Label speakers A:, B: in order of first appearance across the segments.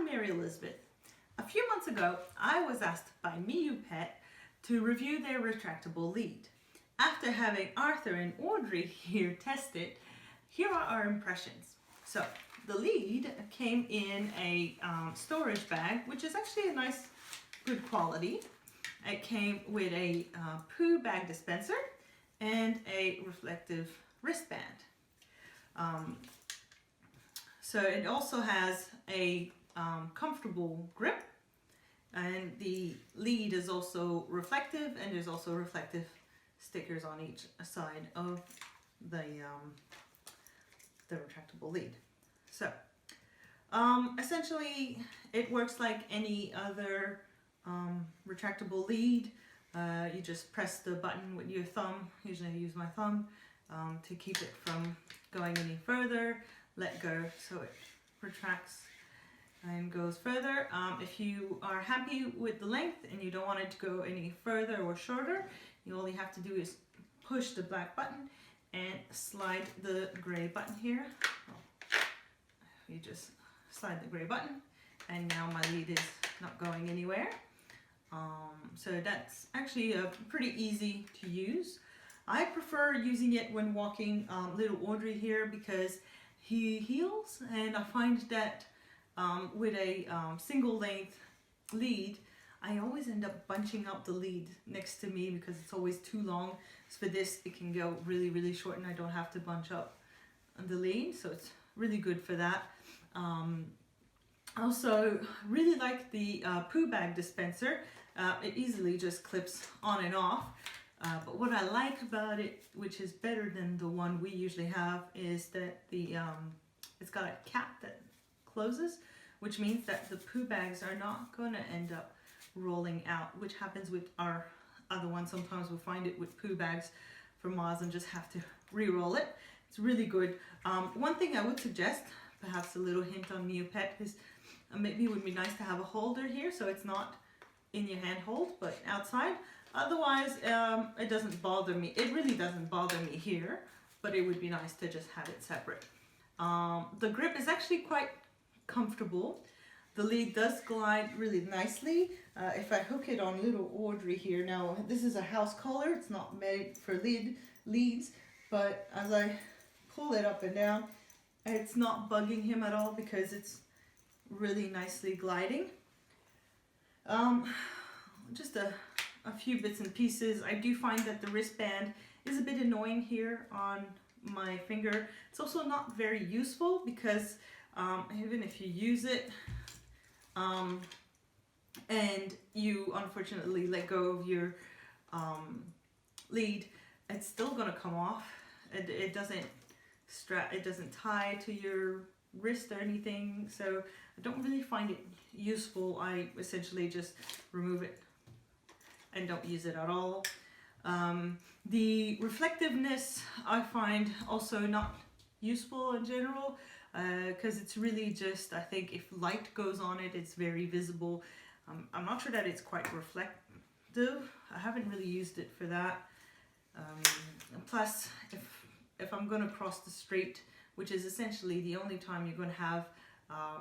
A: I'm Mary Elizabeth. A few months ago, I was asked by MIUPET to review their retractable lead. After having Arthur and Audrey here test it, here are our impressions. So the lead came in a storage bag, which is actually a nice, good quality. It came with a poo bag dispenser and a reflective wristband. So it also has a comfortable grip, and the lead is also reflective, and there's also reflective stickers on each side of the retractable lead. So essentially it works like any other retractable lead. You just press the button with your thumb. Usually I use my thumb to keep it from going any further. Let go so it retracts and goes further. If you are happy with the length and you don't want it to go any further or shorter, all you have to do is push the black button and slide the gray button here. You just slide the gray button and now my lead is not going anywhere. So that's actually pretty easy to use. I prefer using it when walking little Audrey here because he heels, and I find that with a single length lead, I always end up bunching up the lead next to me because it's always too long. So for this, it can go really, really short and I don't have to bunch up the lead. So it's really good for that. Also, really like the poo bag dispenser. It easily just clips on and off. But what I like about it, which is better than the one we usually have, is that it's got a cap that closes, which means that the poo bags are not going to end up rolling out, which happens with our other one. Sometimes we'll find it with poo bags from Mars and just have to re-roll it. It's really good. One thing I would suggest, perhaps a little hint on MIUPET, is maybe it would be nice to have a holder here so it's not in your hand hold but outside. Otherwise, it doesn't bother me. It really doesn't bother me here, but it would be nice to just have it separate. The grip is actually quite comfortable. The lead does glide really nicely. If I hook it on little Audrey here, now this is a house collar. It's not made for leads, but as I pull it up and down, it's not bugging him at all because it's really nicely gliding. Just a few bits and pieces. I do find that the wristband is a bit annoying here on my finger. It's also not very useful because even if you use it and you unfortunately let go of your lead, it's still going to come off. It doesn't tie to your wrist or anything, so I don't really find it useful. I essentially just remove it and don't use it at all. The reflectiveness I find also not useful in general because it's really just, I think if light goes on it, it's very visible. I'm not sure that it's quite reflective. I haven't really used it for that. Plus, if I'm going to cross the street, which is essentially the only time you're going to have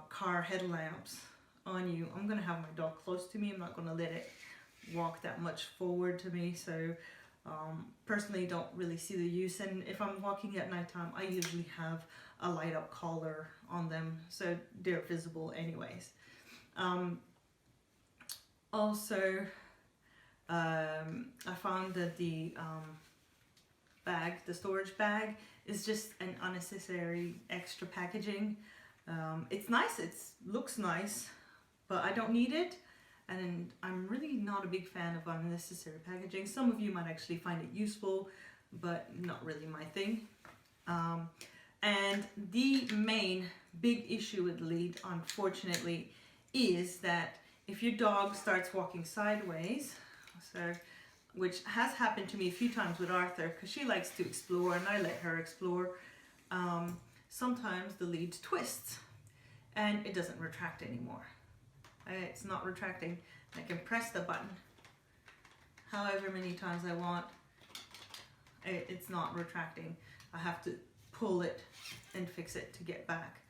A: car headlamps on you, I'm going to have my dog close to me. I'm not going to let it walk that much forward to me. So personally don't really see the use, and if I'm walking at nighttime, I usually have a light up collar on them so they're visible anyways. Also, I found that the storage bag is just an unnecessary extra packaging. It's nice, it looks nice, but I don't need it, and I'm really not a big fan of unnecessary packaging. Some of you might actually find it useful, but not really my thing. And the main big issue with the lead, unfortunately, is that if your dog starts walking sideways, which has happened to me a few times with Arthur because she likes to explore and I let her explore, sometimes the lead twists and it doesn't retract anymore. It's not retracting. I can press the button however many times I want. It's not retracting. I have to pull it and fix it to get back.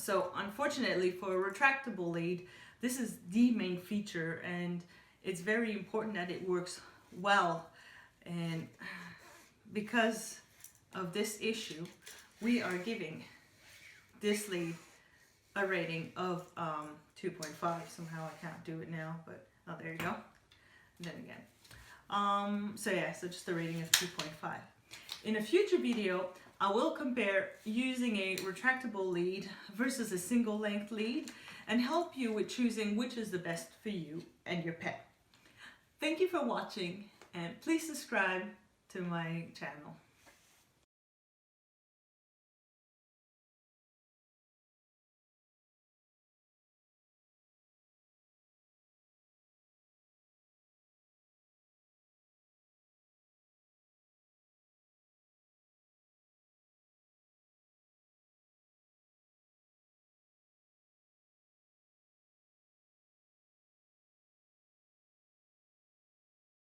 A: So unfortunately for a retractable lead, this is the main feature, and it's very important that it works well. And because of this issue, we are giving this lead a rating of 2.5. Somehow I can't do it now, but oh, there you go. And then again. So yeah, so just a rating of 2.5. In a future video, I will compare using a retractable lead versus a single length lead and help you with choosing which is the best for you and your pet. Thank you for watching, and please subscribe to my channel.